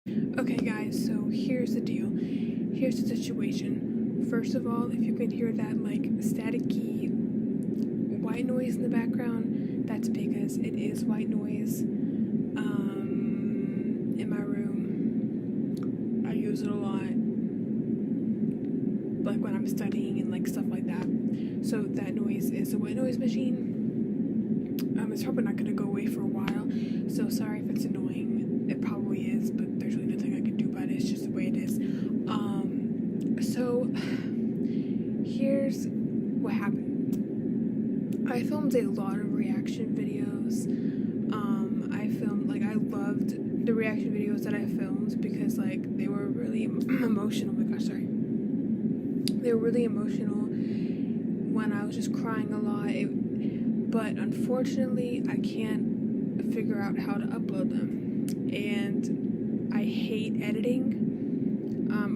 Okay guys, so here's the deal. Here's the situation. First of all, if you can hear that like staticky white noise in the background, that's because it is white noise in my room. I use it a lot, like when I'm studying and like stuff like that. So that noise is a white noise machine. It's probably not gonna go away for a while, so sorry if it's annoying. It probably is, but there's really nothing I can do about it. It's just the way it is. So here's what happened. I filmed a lot of reaction videos. I loved the reaction videos that I filmed because like they were really emotional. Oh my gosh, sorry. They were really emotional when I was just crying a lot. But unfortunately, I can't figure out how to upload them, and I hate editing.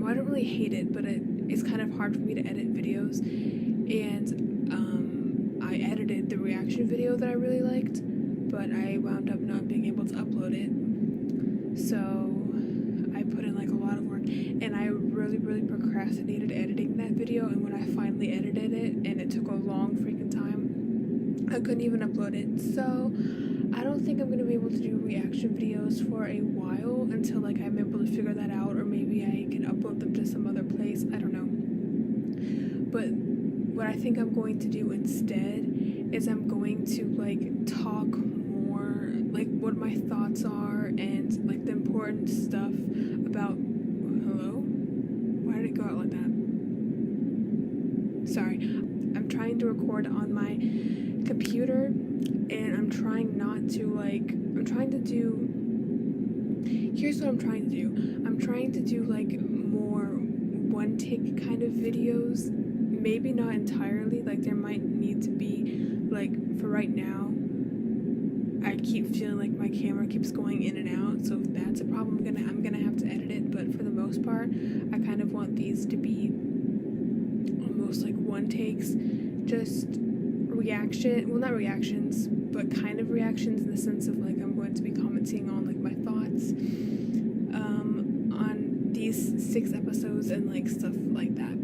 Well, I don't really hate it, but it's kind of hard for me to edit videos, and I edited the reaction video that I really liked, but I wound up not being able to upload it, so I put in like a lot of work, and I really procrastinated editing that video, and when I finally edited it, and it took a long freaking time, I couldn't even upload it. So I don't think I'm going to be able to do reaction videos for a while until like I'm able to figure that out, or maybe I can upload them to some other place. I don't know. But what I think I'm going to do instead is I'm going to like talk more, like what my thoughts are and like the important stuff about, hello? Why did it go out like that? Sorry. I'm trying to record on my computer, and I'm trying not to like, here's what I'm trying to do. I'm trying to do like more one take kind of videos, maybe not entirely, like there might need to be, like for right now, I keep feeling like my camera keeps going in and out, so if that's a problem, I'm gonna have to edit it, but for the most part, I kind of want these to be almost like one takes, just not reactions, but kind of reactions in the sense of like I'm going to be commenting on like my thoughts on these 6 episodes and like stuff like that.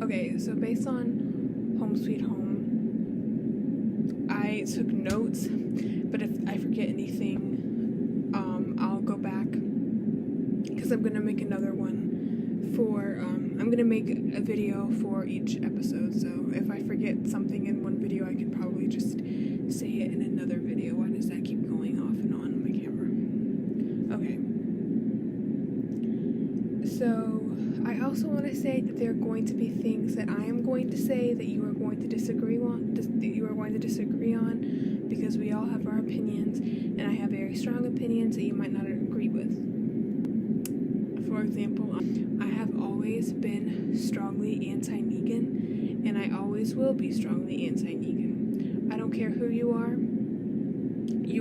Okay, so based on Home Sweet Home, I took notes, but if I forget anything, I'll go back, because I'm gonna make another one for I'm gonna make a video for each episode, so if I forget something in one video, I can probably just say it in another video. Why does that keep going off and on my camera? Okay. So I also want to say that there are going to be things that I am going to say that you are going to disagree on, because we all have our opinions, and I have very strong opinions that you might not agree with. For example, I have always been strongly anti-Negan, and I always will be strongly anti-Negan. I don't care who you are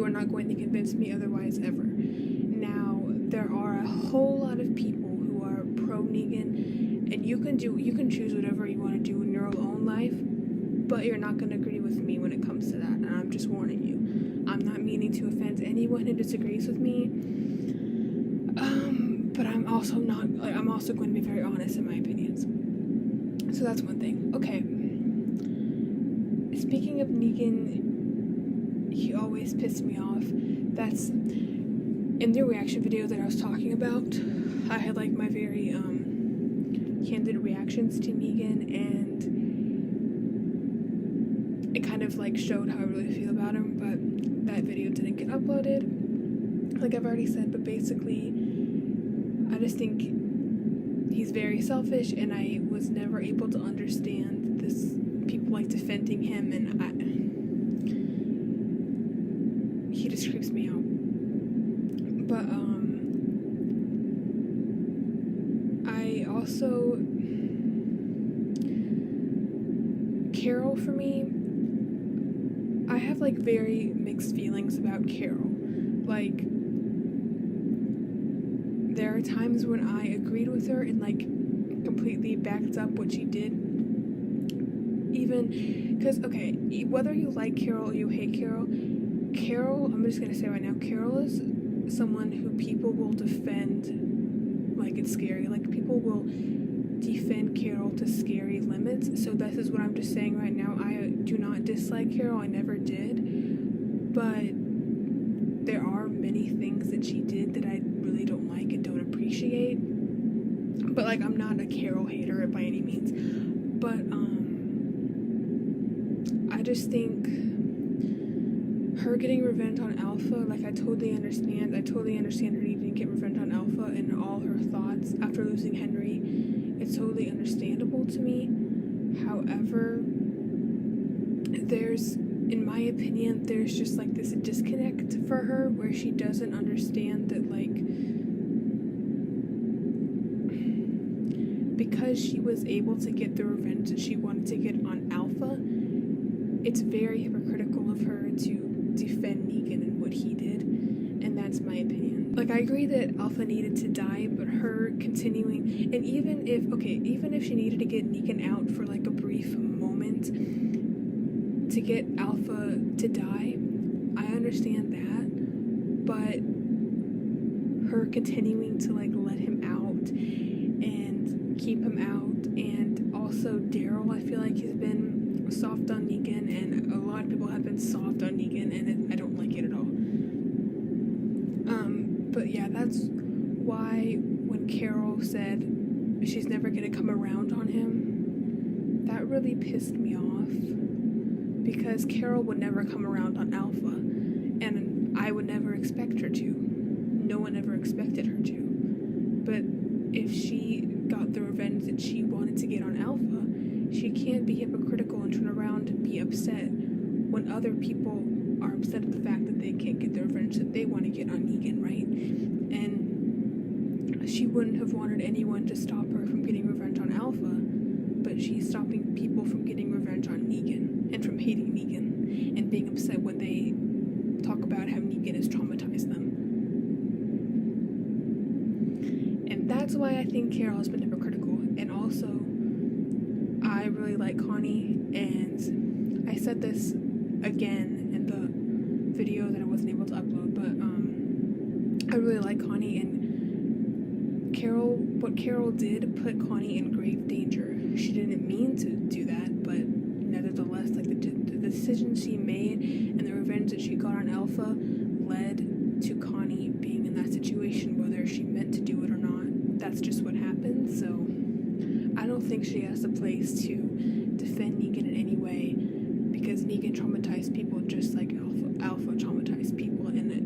not going to convince me otherwise ever. Now, there are a whole lot of people who are pro-Negan, and you can choose whatever you want to do in your own life, but you're not going to agree with me when it comes to that, and I'm just warning you. I'm not meaning to offend anyone who disagrees with me, but I'm also going to be very honest in my opinions. So that's one thing. Okay. Speaking of Negan, he always pissed me off. That's in the reaction video that I was talking about. I had like my very candid reactions to Negan, and it kind of like showed how I really feel about him, but that video didn't get uploaded, like I've already said. But basically, I just think he's very selfish, and I was never able to understand this, people like defending him, and he just creeps me out. But I also, Carol, for me, I have like very mixed feelings about Carol. Like, there are times when I agreed with her and like completely backed up what she did, even because, okay, whether you like Carol or you hate Carol, I'm just gonna say right now, Carol is someone who people will defend like it's scary. Like, people will defend Carol to scary limits. So this is what I'm just saying right now. I do not dislike Carol. I never did. But there are many things that she did that I really don't like and don't appreciate. But, like, I'm not a Carol hater by any means. But, I just think her getting revenge on Alpha, like, I totally understand her needing to get revenge on Alpha and all her thoughts after losing Henry. It's totally understandable to me. However, in my opinion, there's just, like, this disconnect for her where she doesn't understand that, like, because she was able to get the revenge that she wanted to get on Alpha, it's very hypocritical of her to defend Negan and what he did, and that's my opinion. Like, I agree that Alpha needed to die, but her continuing, and even if she needed to get Negan out for, like, a brief moment to get Alpha to die, I understand that, but her continuing to, like, let him out and keep him out, and also Daryl, I feel like he's been soft on Negan, and a lot of people have been soft on Negan, and I don't like it at all. But yeah, that's why when Carol said she's never gonna come around on him, that really pissed me off, because Carol would never come around on Alpha, and I would never expect her to. No one ever expected her to. But if she got the revenge that she wanted to get on Alpha, she can't be hypocritical and turn around and be upset when other people are upset at the fact that they can't get the revenge that they want to get on Negan, right? And she wouldn't have wanted anyone to stop her from getting revenge on Alpha, but she's stopping people from getting revenge on Negan and from hating Negan and being upset when they talk about how Negan has traumatized them. And that's why I think Carol has been hypocritical. And also, I really like Connie, and I said this again in the video that I wasn't able to upload, but I really like Connie, and what Carol did put Connie in grave danger. She didn't mean to do that, but nevertheless, like, the decision she made and the revenge that she got on Alpha led to Connie being in that situation, whether she meant to do it or not. That's just what happened. So I don't think she has a place to defend Negan in any way, because Negan traumatized people just like Alpha traumatized people, and that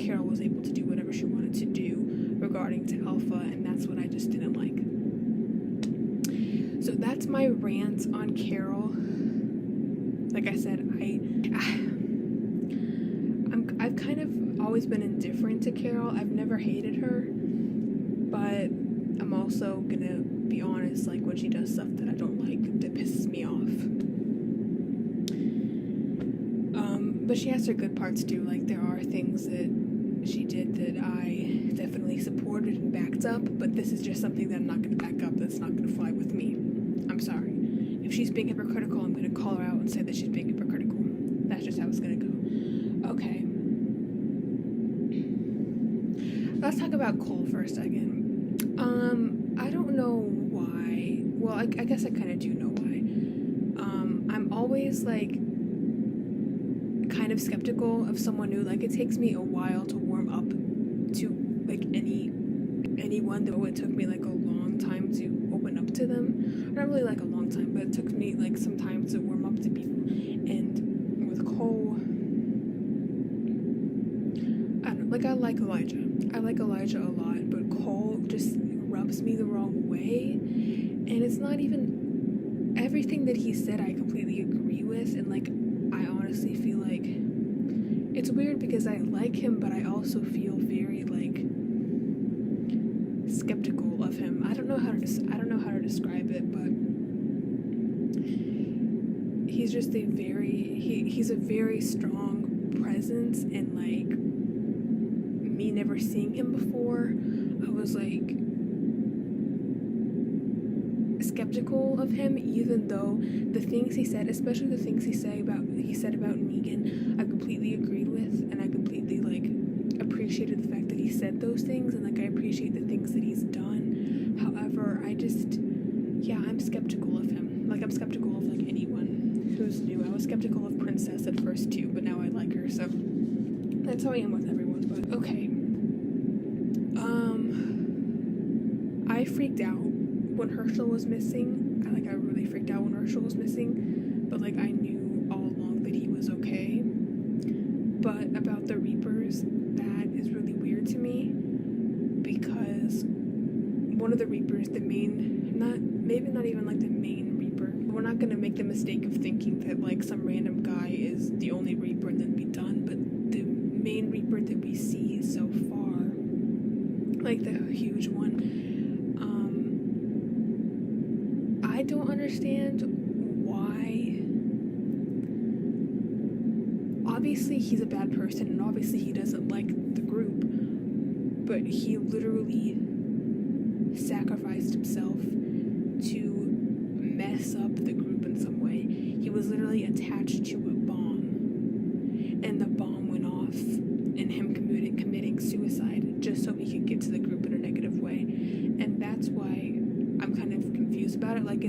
Carol was able to do whatever she wanted to do regarding to Alpha, and that's what I just didn't like. So that's my rant on Carol. Like I said, I've kind of always been indifferent to Carol. I've never hated her, but I'm also gonna be honest, like, when she does stuff that I don't like, that pisses me off. But she has her good parts too. Like, there are things that she did that I definitely supported and backed up, but this is just something that I'm not gonna back up. That's not gonna fly with me. I'm sorry. If she's being hypocritical, I'm gonna call her out and say that she's being hypocritical. That's just how it's gonna go. Okay. Let's talk about Cole for a second. I don't know why. Well, I guess I kind of do know why. I'm always, like, kind of skeptical of someone new. Like, it takes me a while to warm up to, like, anyone, though it took me, like, a long time to open up to them. Not really, like, a long time, but it took me, like, some time to warm up to people. And with Cole, I don't know, like, I like Elijah. I like Elijah a lot, but Cole just rubs me the wrong way. And it's not even everything that he said I completely agree with, and, like, I honestly feel like it's weird because I like him, but I also feel very, like, skeptical of him. I don't know how to describe it, but he's just he's a very strong presence, and, like, me never seeing him before, I was, like, skeptical of him, even though the things he said, especially the things he said about Negan, I completely agreed with, and I completely, like, appreciated the fact said those things, and like I appreciate the things that he's done. However, I'm skeptical of him. Like, I'm skeptical of like anyone who's new. I was skeptical of Princess at first too, but now I like her, so that's how I am with everyone. But okay. I freaked out when Hershel was missing. I really freaked out when Hershel was missing, but like I knew all along that he was okay. But about the Reapers, that is really weird to me, because one of the Reapers, maybe not even like the main Reaper. We're not gonna make the mistake of thinking that like some random guy is the only Reaper and then be done, but the main Reaper that we see so far, like the huge one, I don't understand why. Obviously he's a bad person, and obviously he doesn't like the group, but he literally sacrificed himself to mess up the group in some way. He was literally attached to a bomb, and the bomb went off, and him committing suicide just so he could get to the group in a negative way. And that's why I'm kind of confused about it. Like,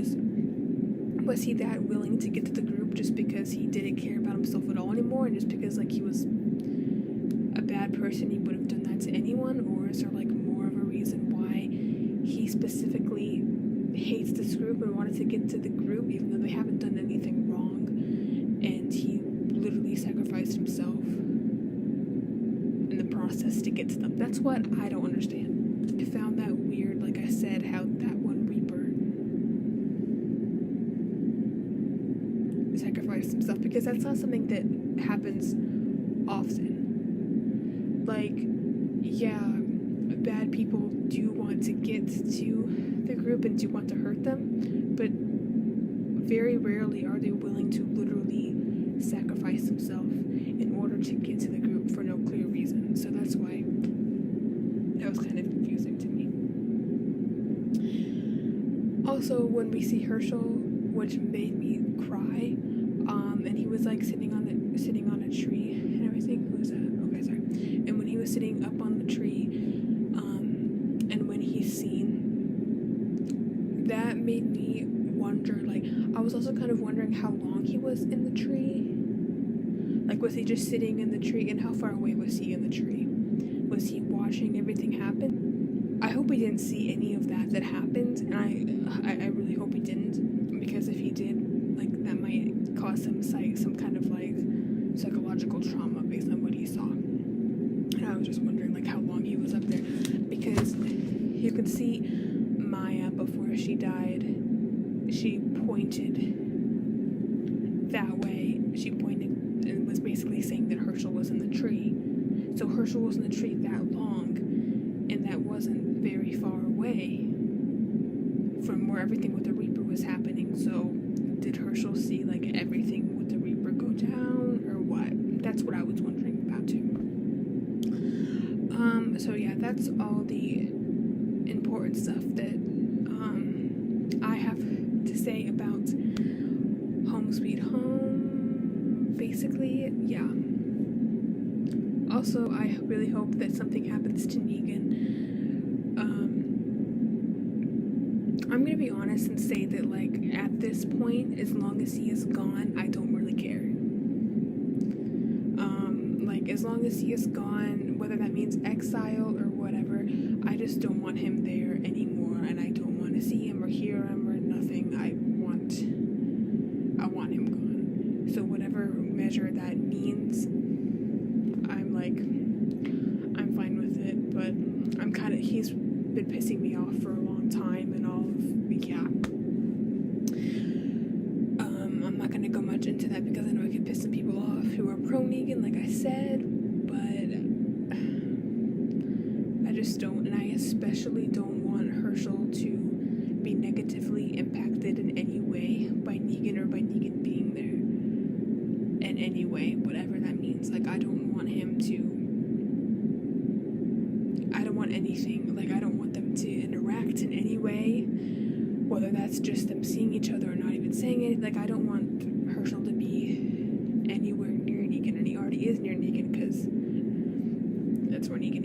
was he that willing to get to the group just because he didn't care about himself at all anymore, and just because like he was a bad person, he would have done that to anyone? Or is there like more of a reason why he specifically hates this group and wanted to get to the group even though they haven't done anything wrong, and he literally sacrificed himself in the process to get to them? That's what I don't understand. I found that weird, like I said, how that one Reaper sacrificed himself, because that's not something that happens often. Like, yeah, bad people do want to get to the group and do want to hurt them, but very rarely are they willing to literally sacrifice themselves in order to get to the group for no clear reason. So that's why that was kind of confusing to me. Also, when we see Hershel, which made me cry, and he was like sitting on a tree and everything. Who was that? Okay, sorry. And when he was sitting up on the tree, and when he's seen, that made me wonder. Like, I was also kind of wondering how long he was in the tree. Like, was he just sitting in the tree, and how far away was he in the tree? Was he watching everything happen? I hope we didn't see any of that happened, and I really hope he didn't, because if he did, like, that might cause him some kind of like psychological trauma based on what he saw. And I was just wondering like how long he was up there, because you could see Maya before she died. She pointed that way. She pointed and was basically saying that Hershel was in the tree. So Hershel was in the tree that long, and that wasn't very far away from where everything with the Reaper was happening. So did Hershel see like everything with the Reaper go down, or what? That's what I was wondering about too. So yeah, that's all the important stuff that I have to say about Home Sweet Home. Basically, yeah. Also, I really hope that something happens to Negan. I'm gonna be honest and say that, like, at this point, as long as he is gone, I don't really care. Like, as long as he is gone, whether that means exile or whatever, I just don't want him there anymore, and I don't want to see him or hear him or nothing. I want him gone. So whatever measure that means, I'm fine with it, but he's been pissing me off for a long time, and I'm not gonna go much into that because I know I could piss some people off who are pro Negan, like I said, but I just don't, and I especially don't want Hershel to be negatively impacted in any way by Negan, or by Negan being there in any way, whatever that means. Like, I don't want anything, like, I don't want them to interact in any way, whether that's just them seeing each other or not even saying it. Like, I don't want Hershel to be anywhere near Negan, and he already is near Negan, because that's where Negan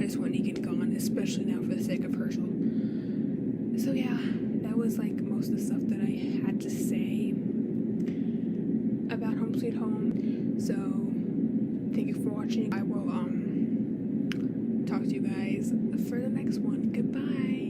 just want Negan gone, especially now for the sake of Hershel. So yeah, that was like most of the stuff that I had to say about Home Sweet Home. So thank you for watching. I will talk to you guys for the next one. Goodbye.